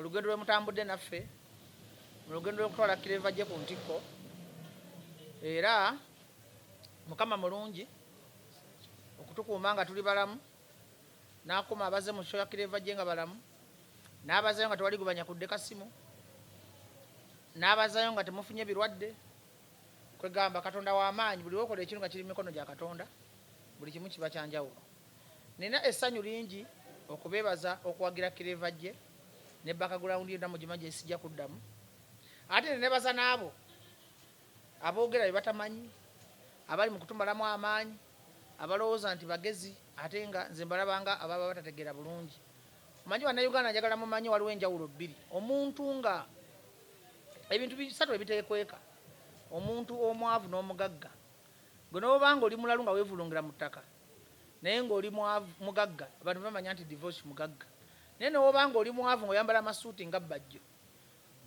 olugendo lwe mutambudde naffe mu lugendo lw'okutwala kireva gye ku ntikko, era Mukama mulungi okutukuuma nga tuli balamu, n'akuma abaze mu kifo kya kireva gye nga balamu, n'abazayo nga tewali gubanya kudde kasimu, n'abazayo nga temufunye birwadde. Kwegamba Katonda w'amaanyi, buli wokola ekintu nga kiri mu mikono gya Katonda, buli kimu kiba kyanjawulo. Nina essanyu lingi okubeebaza okuwagira kireva gye ne background yonna mugima gye sijja kuddamu. Ate ne nebaza n'abo aboogera bye batamanyi, abali mu kutumalamu amaanyi, abalowooza nti bagezi ate nga nze mbalabanga ababa batategeera bulungi. Manyi Bannayuganda njagala mumanyi waliwo enjawulo bbiri. Omuntu nga ebintu bisatu ebiteekweka, omuntu omwavu n'omugagga. Gwe n'obanga oli mulalu nga weevulungira mu ttaka naye ng'oli mugagga, abantu bamanya nti divorce mugagga. Naye n'obanga oli mwavu ng'oyambala amasuuti nga Mbajjo,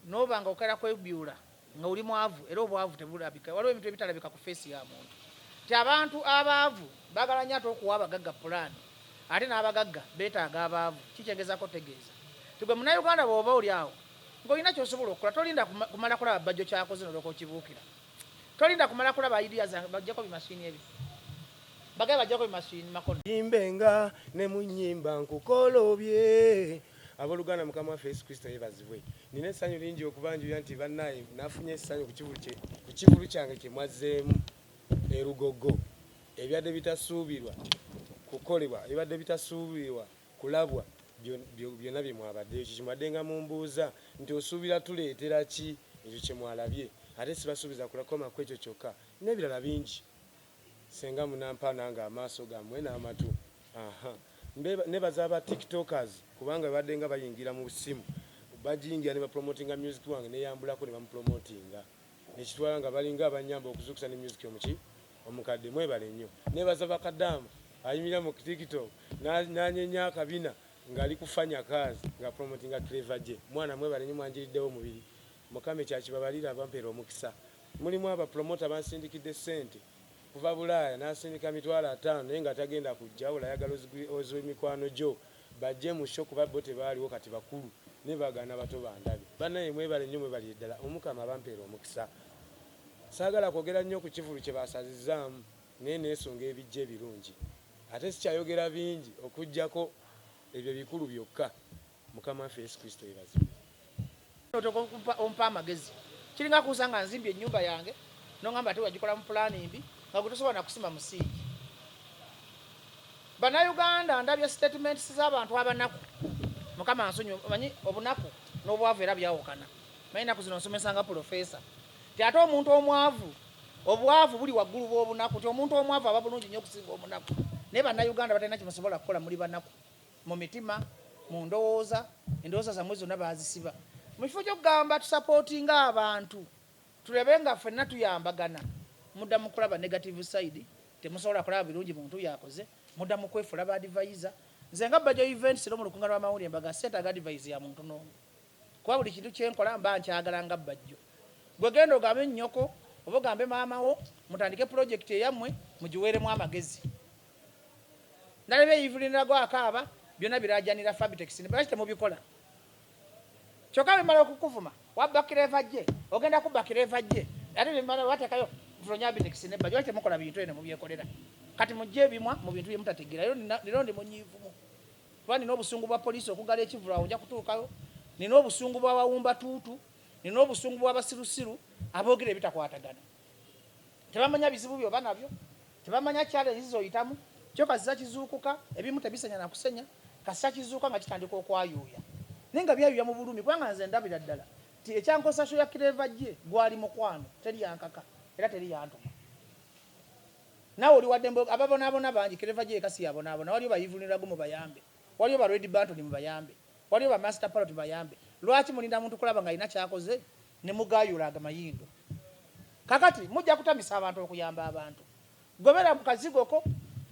n'obanga okera kwebyula nga oli mwavu era obwavu tebulabika. Waliwo ebintu ebitalabika ku feesi ya muntu. Ti abantu abaavu baagala nnyo ate okuwa abagagga pulaani, ate n'abagagga beetaaga abaavu. Kikyegezako tegeeza ti gwe Munnayuganda bw'oba oli awo ng'olina ky'osobola okukola, tolinda kumala kulaba Mbajjo kyakoze n'olyoka okibuukira. Tolinda kumala kulaba ideas zange bajjako bimashini ebyo. Bagaya bajjako bimashini makono. Yimbenga ne munyimba nkukolobye. Aboluganda Mukama waffe Yesu Kristo yeebazibwe. Nina essanyu lingi okubanjulira nti bannaye nafunye essanyu ku kivulu kyange kye mwazzeemu erugogo. Ebyadde bitasuubirwa kukolebwa, ebibadde bitasuubirwa kulabwa, byonna bye mwabadde. Ekyo kimwaddenga mumbuuza nti osuubira tuleetera ki ekyo kye mwalabye? Ate sibasuubiza kulakoma ku ekyo kyokka, n'ebirala bingi. Senga munampa nange amaaso gammwe n'amatu. Nebaza aba tiktokers kubanga badde nga bayingira mu simu bajingira ne bapromotinga music wange neyambulako ne bamupromotinga nekitwala nga balinga abanyamba okuzukusa ne music omuki omukadde mwebale nnyo. Nebaza bakaddamu ayimira mu tiktok nanyenya akabina ngali kufanya kazi nga promotinga kireva gye. Mwana mwebale nnyo mwanjiriddewo mubiri. Mukama kyakibabalira abampeera omukisa. Mulimu abapromota bansindikidde ssente kuva Bulaaya n'asindika mitwalo 5 naye nga tagenda kujja wala ayagala oz'emikwano gyo bajje mu show kuba bo tebaaliwo kati bakulu ne bagana bato bandabe. Bannaye mwebale nnyo mwebale ddala Omukama abampeera omukisa. Saagala kwogera nnyo ku kivulu kyebasazizamu naye neesonga ebijja ebirungi. Ate sikyayogera bingi okuggyako ebyo bikulu byokka. Mukama waffe Yesu Kristo yeebazibwe. Ompa amagezi kiringa kusanga nzimbye ennyumba yange nongamba ate wagikola mu pulaani mbi nga gwe tosobola nakusima musiigi. Bannayuganda ndabye statements z'abantu abanaku. Mukama nsonyi omanyi obunaku n'obwavu era byawukana. Manyi ennaku zino nsomesa nga profesa ti ate omuntu omwavu obwavu buli waggulu bw'obunaku ti omuntu omwavu aba bulungi nnyo okusinga omunaku. Naye Bannayuganda batalina kyemusobola kukola muli banaku mu mitima mu ndowooza endowooza zammwe zonna baazisiba. Mu kifo ky'okugamba tusapootinga abantu tulebe nga ffenna tuyambagana mudda mu kulaba negative side temusobola kulaba birungi muntu yakoze mudda mu kwefula ba advisor. Nze nga Mbajjo events ero mu lukunga lw'amawulire mbaga seetaaga advice ya muntu n'omu kuba buli kintu kyenkola mba nkyagala nga Mbajjo. Gwe genda ogambe nnyoko oba ogambe maama wo mutandike project eyammwe mugiweeremu amagezi. Ndalaba eyivulinira gwakaaba byonna biraajanira Fabitex ne balaki temubikola. Kyokka bimala okukuvuma wabba kireva gye ogenda kubba kireva gye ate bimala wateekayo fulonya Fabitex ne Mbajjo temukola bintu eno mubyekolera. Kati mujje ebimwa mu bintu bye mutategeera. Lero ndi munyiivumu kuba nina obusungu bwa poliisi okugala ekivulu awo nja kutuukayo. Nina obusungu bw'abawumba tuutu, nina obusungu bw'abasirusiru aboogera ebitakwatagana. Tebamanya bizibu byoba nabyo, tebamanya challenge zoyitamu. Kyo kasiza kizuukuka ebimu tebisenya na kusenya kasisa kizuuka nga kitandika okwayuuya. Naye nga byayuuya mu bulumi kubanga nze ndabira ddala ti ekyankosa sho ya kireva gye gwali mukwano teri yankaka era teri yantuma. Nawe oli wadde ababonaabona bangi kireva gye kasi yabonaabona. Waliyo bayivulirago mu bayambe, waliyo ba Red Button mu bayambe, waliyo ba Master Parrot bayambe. Lwaki mulinda muntu kulaba nga alina kyakoze ne mugayulaga mayindo? Kakati mujja kutamisa abantu okuyamba abantu. Gobera mu kazigoko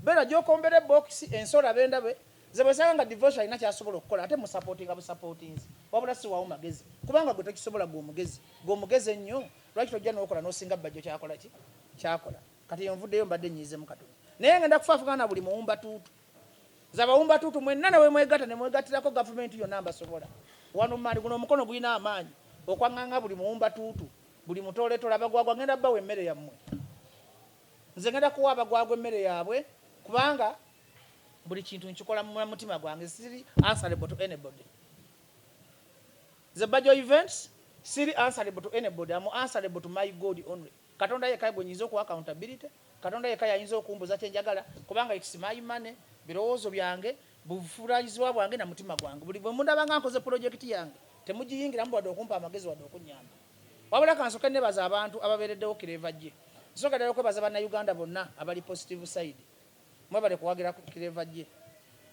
bera gyokombere box ensola bendabe zebasanga nga divorce alina kyasobola okukola ate mu supporting supportings wabula si wawo magezi kubanga gwe tokisobola gw'omugezi ennyo. Lwaki tojja n'okola n'osinga Mbajjo kyakola ki kyakola. Kati yonvuddeyo mbadde nyiize mu Katonda naye ngenda kufaafugana buli muwumba tuutu z'abawumba tuutu mwenna nawe mwegatta ne mwegattirako gavumenti yonna mbasobola. wano mali guno omukono gulina amaanyi okwanganga buli muwumba tuutu buli mutole tolaba gwagwa ngenda bawe emmere yammwe nze ngenda kuwa abagwagwa emmere yaabwe kubanga buli kintu nkikola mu mutima gwange siri answerable to anybody the Mbajjo events siri answerable to anybody I'm answerable to my God only katonda yekka gwenyiza okuwa accountability katonda yekka yayinza okumbuza kyenjagala kubanga it's my money birowoozo byange buvunanyizibwa bwange na mutima gwange buli bwe mundabanga nkoze project yange temugiyingiramu wadde okumpa amagezi wadde okunyamba wabula kansoke nebaza abantu ababeereddewo kirevajje nsooka ddala okwebaza bannayuganda bonna abali positive side mwebale kuwagira kirevajje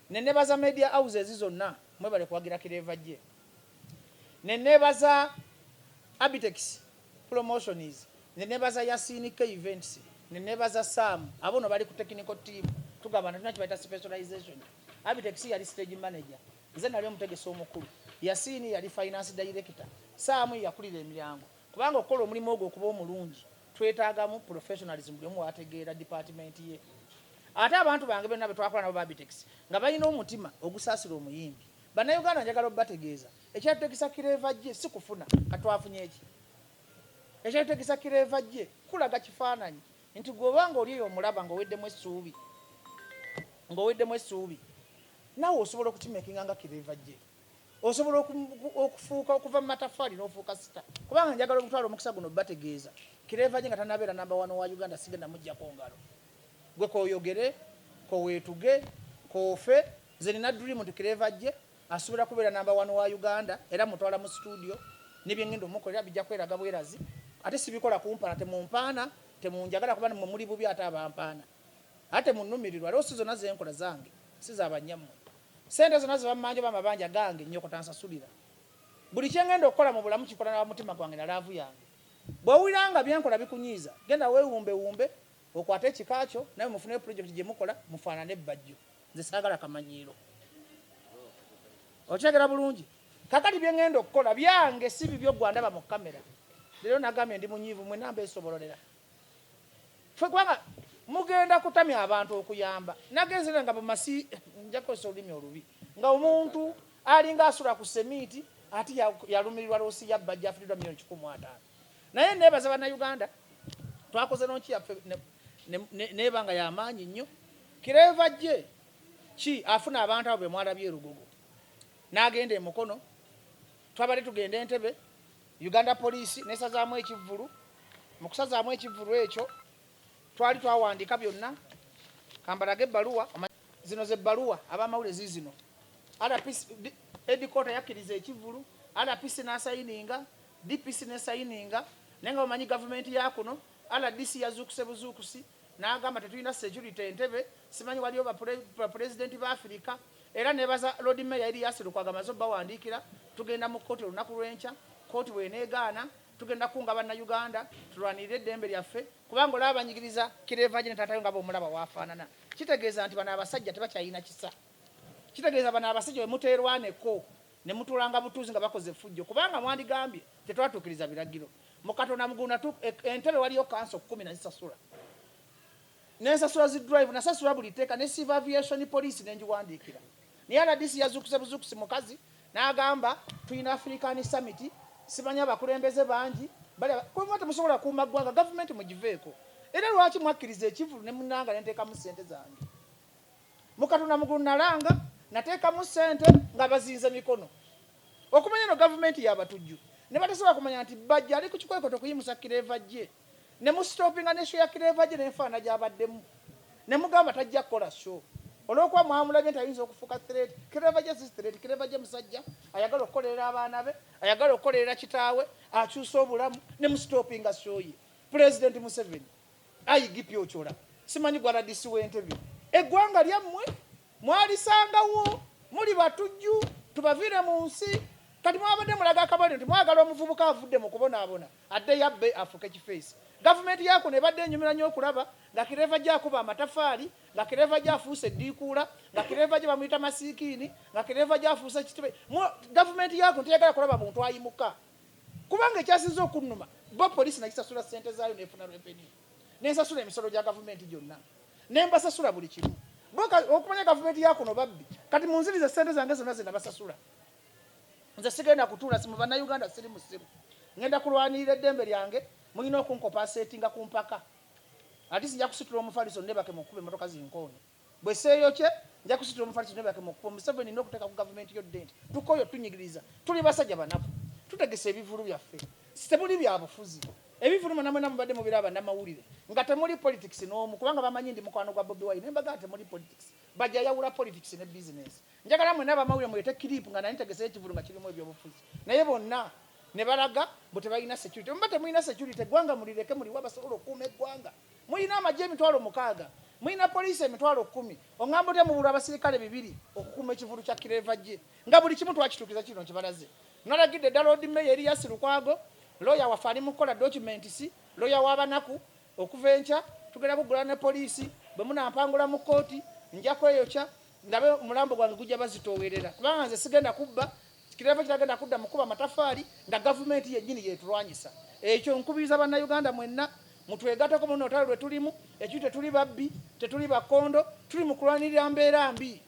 nenebaza media houses zonna mwebale kuwagira kirevajje nenebaza Abitex promotions nenebaza Yasini K events nenebaza Sam abono bali ku technical team tugabana tunakibaita specialization Abitex yali stage manager nze nali omutegesi omukulu Yasini yali finance director Sam yakulira emiryango kubanga okukola omulimu ogwo okuba omulungi twetaagamu professionalism buli omu ategeera department ye ate abantu bange bonna betwakola nabo Abitex nga balina omutima ogusaasira omuyimbi bannayuganda njagala obategeeza ekyategesa kirevajje si kufuna katwafunye eki ekyategesa kirevajje kulaga kifaananyi nti gwobanga oli eyo omulaba ng'oweddemu essuubi naawe osobola okukimekinga nga kirevajje osobola okufuuka okuva mu matafaali n'ofuuka sita kubanga njagala okutwala omukisa guno bategeeza kirevajje nga tanabeera namba 1 wa Uganda sigenda mujjako ngalo gwe koyogere koweetuge kofe nze nina dream nti kirevajje asuubira kubeera namba 1 wa Uganda era mutwala mu studio n'ebyengendo mukolera bijja kweraga bwerazi ate sibikola kumpana temumpaana temunjagala kuba mmwe muli bubi ate abampaana ate munnumirirwa loosi zonna zenkola zange siza abanyammwe sente zonna zebamanja bamabanja gange nnyoko tansasulira buli kyengenda okukola mu bulamu kikola na mutima gwange na laavu yange bw'owuliranga byenkola bikunyiiza genda weewumbe okwate ekikakyo naye mufune project gye mukola mufaanane Mbajjo nze saagala kamanyiiro okyegera bulungi kakati byengenda okukola byange si bibyo gwandaba mu kamera leero nagambye ndi munyiivu mwe namba esobololera ffe kubanga mugenda kutamya abantu okuyamba nagenzera nga bamasi njakozesa olulimi olubi nga omuntu alinga asula ku semiiti ati yalumirirwa loosi ya Mbajjo afiiriddwa $1,500,000 naye neebaza bannayuganda twakoze nonki yaffe neebanga y'amaanyi nnyo kirevajje ki afuna abantu abo be mwalabye erugogo n'agenda emukono twabadde tugenda Entebbe Uganda Police nesazaamu ekivvulu mu kusazaamu ekivvulu ekyo twali twawandiika byonna kambalage ebbaluwa zino ze bbaluwa abamawule zizino edikota yakkiriza ekivvulu RPC n'asayininga DPC n'esayininga naye nga bamanyi gavumenti yakuno RDC yazuukuse buzuukusi n'agamba tetulina security Entebbe simanyi waliyo bapulezidenti ba Africa era nebaza Lord Mayor Elias Lukwaga bawandiikira tugenda mu kkooti olunaku lw'enkya kkooti bw'eneegaana tugenda kunga bannayuganda tulwanirire eddembe lyaffe kubanga olaba banyigiriza kirevajje ne taatayo nga bomulaba waafaanana kitegeeza nti bano abasajja tebakyalina kisa kitegeeza bano abasajja bwe muteerwaneko ne mutuulanga butuuzi nga bakoze effujjo kubanga mwandigambye tetwatuukiriza biragiro mu Katonda muguna Entebbe waliyo kanso 10 nazisasula nensasula zidrive nasasula buli tteeka ne civil aviation police nenjiwandiikira naye RDC yazuukuse buzuukusi mukazi n'agamba tulina African Summit simanya abakulembeze bangi kuba temusobola kuuma ggwanga gavumenti mugiveeko era lwaki mwakkiriza ekivulu ne munnanga nenteekamu ssente zange mu Katonda mugulu nalanga nateekamu ssente nga bazinze mikono okumanya no gavumenti yabatujju ne batasobola kumanya nti Mbajjo ali ku kikwekoto kuyimusa kirevajje ne mustopinga ne show ya kirevajje n'enfaana gy'abaddemu ne mugamba tajja kukola show olw'okuba mwamulabye nti ayinza okufuuka threat kirevajje si threat kirevajje musajja ayagala okukolerera abaana be ayagala okukolerera kitaawe akyusa obulamu ne mustopinga show ye President Museveni ayigipya okyola simanyi gwa RDC w'Entebbe eggwanga lyammwe mwalisangawo muli batujju tubaviire mu nsi kati mwabadde mulaga akabonero nti mwagala omuvubuka avudde mu kubonaabona adde yabbe afuuke kifeesi gavumenti yakuno ebadde enyumira nnyo okulaba nga kirevajje akuba amatafaali nga kirevajje afuuse eddiikuula nga kirevajje bamuyita masiikiini nga kirevajje afuuse ekitebe gavumenti yakuno teyagala kulaba muntu ayimuka kubanga ekyasinze okunnuma bo poliisi nagisasula ssente zaayo nefuna revenue nensasula emisolo gya gavumenti gyonna nembasasula buli kimu bo okumanya gavumenti yakuno babbi kati munzirize ssente zange zonna ze nabasasula nze sigenda kutuula simu bannayuganda siri musiru ngenda kulwanirira eddembe lyange mulina okunkopasetinga ku mpaka ati sijja kusitula omufaliso ndebake mu kkuba emmotoka zinkoone bwe seeyokye nja kusitula omufaliso ndebake mu kkuba Museveni n'okuteeka ku gavumenti yodde nti tukoyo tunyigiriza tuli basajja banaku tutegese ebivulu byaffe temuli bya bufuzi ebivulu namwe namubadde mubiraba namawulire nga temuli politics n'omu kubanga bamanyi ndi mukwano gwa Bobi Wine nembaga temuli politics bajja yawula politics ne business njagala mwe n'abamawulire mwete clip nga nani tegese ekivulu nga kirimu ebyobufuzi naye bonna ne balaga bo tebalina security mbate mulina security gwanga mulireke muli wabasobola okuuma eggwanga mulina amagye emitwalo 6 mulina poliisi emitwalo 10 oŋŋamba otya mubulwa abasirikale 2 okukuuma ekivulu kya Kirevajje nga buli kimu twakituukiza kino kibalaze nalagidde eddala odi meya Erias Lukwago lawyer waffe ali mukola documents lawyer w'abanaku okuva enkya tugenda kugula ne poliisi bwe munampangula mu kooti nja kweyokya ndabe omulambo gwange gujja bazitoowerera kubanga nze sigenda kubba Kireva kitagenda kudda mukuba matafaali nga gavumenti yennyini yetulwanyisa ekyo nkubiriza bannayuganda mwenna mutwegateko muno otalo lwe tulimu ekyo tetuli babbi tetuli bakondo tuli mu kulwanirira mbeera mbi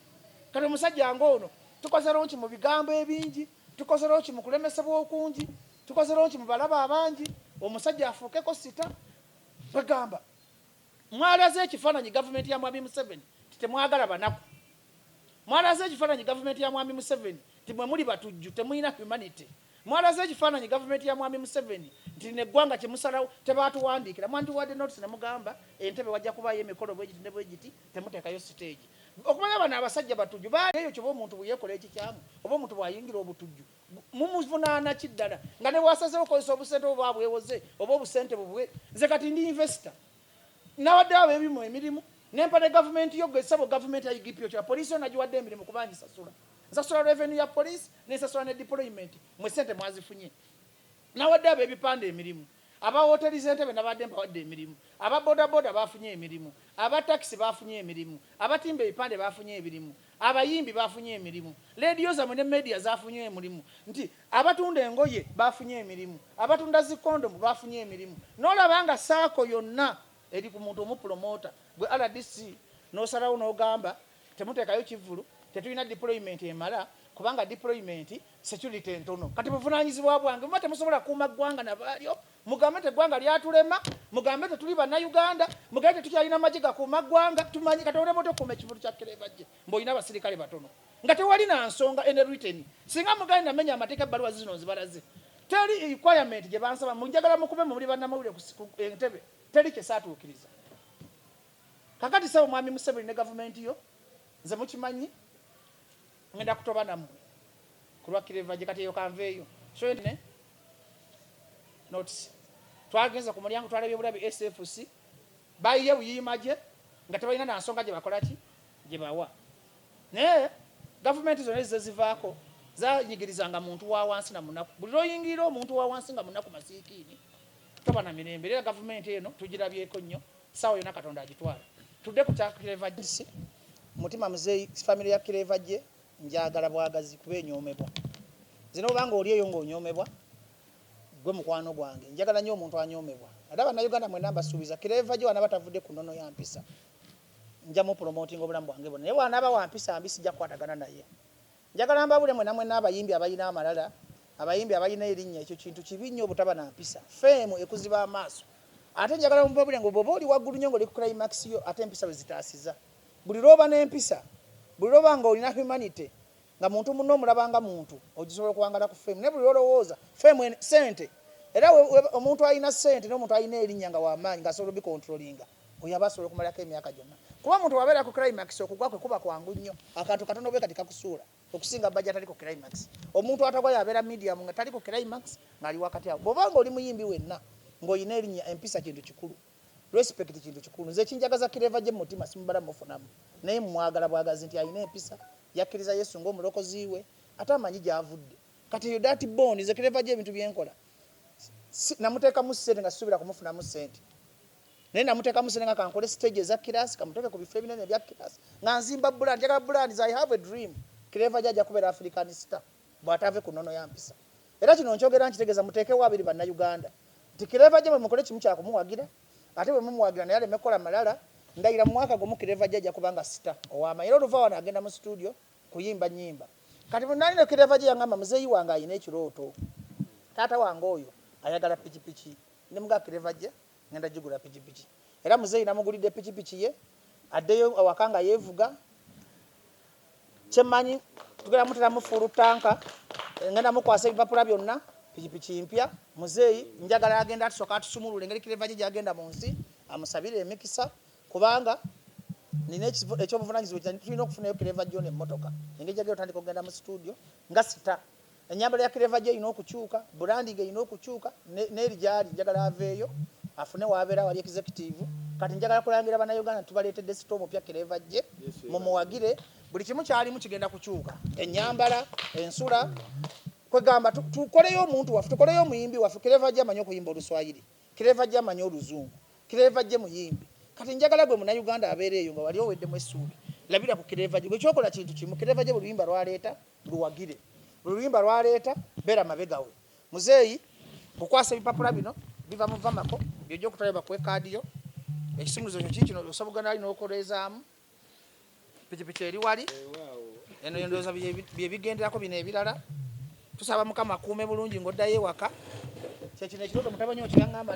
kati omusajja ng'ono tukozerawo ki mu bigambo ebingi tukozerawo ki mu kulemesebwa okungi tukozerawo ki mu balaba abangi omusajja afuukeko sita bagamba mwalaze ekifaananyi gavumenti ya mwami Museveni titemwagala banaku mwalaze ekifaananyi gavumenti ya mwami Museveni timwe muli batujju temuyina humanity mwalaze ekifaananyi gavumenti ya mwami Museveni nti neggwanga kyemusalawo tebatuwandiikira mwandiwadde notice ne mugamba entebe wajja kubayo emikolo bwegiti ne bwegiti temuteekayo stage okumanya bano abasajja batujju baeyo kyoba omuntu bweyekola ekikyamu oba omuntu bwayingira obutujju mumuvunaana kiddala nga ne bwasazewo okozesa obusente oba bwewoze oba obusente bubwe nze kati ndi investor nawadde abo ebimu emirimu nempa ne gavumenti yo gwesabo gavumenti ayigipyo kya polisi yo nagiwadde emirimu kubangi sasula nsasula revenue ya police nesasula ne deployment mwe sente mwazifunye nawadde abo ebipande emirimu aba hoteli zentebe nabadde mbawadde emirimu aba boda boda bafunye emirimu aba taxi bafunye emirimu abatimba ebipande bafunye emirimu abayimbi bafunye emirimu radio zamwe ne media zafunye emirimu nti abatunda engoye bafunye emirimu abatunda zikondomu bafunye emirimu nolabanga saako yonna eri ku muntu omupromota gwe RDC nosalawo n'ogamba temuteekayo kivulu tetulina deployment emala kubanga deployment security entono kati buvunaanyizibwa bwange mumate musobola kuuma ggwanga nabalyo mugambe teggwanga lyatulema mugambe tetuli bannayuganda mugambe tetukyalina magye gakuuma ggwanga tumanyi katonda moto kuuma ekivulu kya Kirevajje mboyina abasirikale batono nga tewali na nsonga ene written singa mugambe namenya amateeka ebbaluwa zino nzibalaze teri requirement gye bansaba munjagala mukube muli bannamawulire ku entebe teri kyesaatuukiriza kakati sebo mwami Museveni ne gavumenti yo nze mukimanyi ngenda kutoba nammwe kulwa Kirevajje kati eyo kanveeyo so ne notice twagenza ku mulyango twalabye bulabi SFC bayiye buyimaje nga tebalina na nsonga gye bakola ki gye bawa naye gavumenti zonna zivaako zanyigirizanga muntu wa wansi na munaku buli lwoyingira omuntu wa wansi nga munaku masiikiini toba na mirembe era gavumenti eno tugirabyeko nnyo sawa yonna Katonda agitwala tudde ku kya Kirevajje mutima muzeeyi family ya Kirevajje njagala bwagazi kuba enyoomebwa zino obanga oli eyo ng'onyoomebwa gwe mukwano gwange njagala nnyo omuntu anyoomebwa ate bannayuganda mwenna mbasuubiza Kirevajje wanaaba tavudde ku nnono ya mpisa nja mu promoting obulamu bwange bwonna naye wanaaba wa mpisa mbi sijja kukwatagana naye njagala mbabule mwenna mwenna abayimbi abalina amalala abayimbi abalina erinnya ekyo kintu kibi nnyo obutaba na mpisa feemu ekuziba amaaso ate njagala mubabule ngo bwoba oli waggulu nnyo ng'oli ku climax yo ate empisa bwe zitaasiza buli lwoba n'empisa buli lwoba nga olina humanity nga muntu munno omulabanga muntu ogisobola okuwangala ku feemu ne buli lwolowooza feemu sente era omuntu alina sente n'omuntu alina erinnya nga wamaanyi ng'asobola obikontrolinga oyo aba asobola okumalako emyaka gyonna kuba omuntu wabeera ku climax okugwa kwe kuba kwangu nnyo akantu katono bwe kati kakusuula okusinga bajja atali ku climax omuntu atagwa yabeera medium nga tali ku climax ng'ali wakati awo bw'obanga oli muyimbi wenna ng'olina erinnya empisa kintu kikulu respect kintu kikulu nze kinjagaza Kirevajje mu mutima simubala mufunamu naye mwagala bwagazi nti alina empisa yakkiriza Yesu ng'omulokozi we ate amanyi gy'avudde kati eyo dati bond nze Kirevajje ebintu byenkola namuteekamu ssente nga sisuubira kumufunamu ssente naye namuteekamu ssente nga kankole stage eza kirasi kamuteeke ku bifo ebinene ebya kirasi nga nzimba brand njagala brand I have a dream Kirevajje ajja kubeera African star bw'ataave ku nnono ya mpisa era kino nkyogera nkitegeeza muteekewo abiri bannayuganda nti Kirevajje bwe mukole kimu kya kumuwagira ate bwe mumuwagira naye aleme kukola malala ndayira mu mwaka gumu Kirevajje ajja kubanga sita ow'amaanyi era oluva wano agenda mu studio kuyimba nnyimba kati nali ne kireva gye yangamba muzeeyi wange ayina ekirooto taata wange oyo ayagala pikipiki ne mga kireva gye ngenda gigula pikipiki era muzeeyi namugulidde pikipiki ye addeyo awaka nga yeevuga kyemmanyi tugenda muteramu fuulu tanka ngenda mukwasa ebipapula byonna pikipiki mpya muzeeyi njagala agenda atusooka atusumulule engeri kireva gye gyagenda mu nsi amusabire emikisa kubanga nina ekyobuvunanyizibwa tulina okufunayo kireva gyo nemmotoka engeri gyagenda otandika okugenda mu studio nga sita enyambala ya kireva gye erina okukyuka branding erina okukyuka n'eri gyali njagala aveeyo afune wabeera wali executive kati njagala kulangira bannayuganda tubaleetedde sita omupya kireva gye mumuwagire buli kimu kyalimu kigenda kukyuka enyambala ensula kwegamba tukoleyo omuntu waffe tukoleyo omuyimbi waffe kireva gye amanyi okuyimba oluswayiri kireva gye amanyi oluzungu kireva gye muyimbi kati njagala gwe munnayuganda abeera eyo nga wali oweddemu essuubi labira ku kireva gye bwekyokola kintu kimu kireva gye buli luyimba lwaleeta luwagire buli luyimba lwaleeta beera mabegawe muzeeyi kukwasa ebipapula bino biva mu vamako byojja okutwala bakuwe kaadiyo ekisumulizo kyo kiki kino osabuganda ali n'okolezaamu pikipiki eri wali eno endowooza byebigenderako bino ebirala tusaba mukama akuume bulungi ng'oddayo ewaka kyekino ekirooto mutabanyi okiyaŋŋamba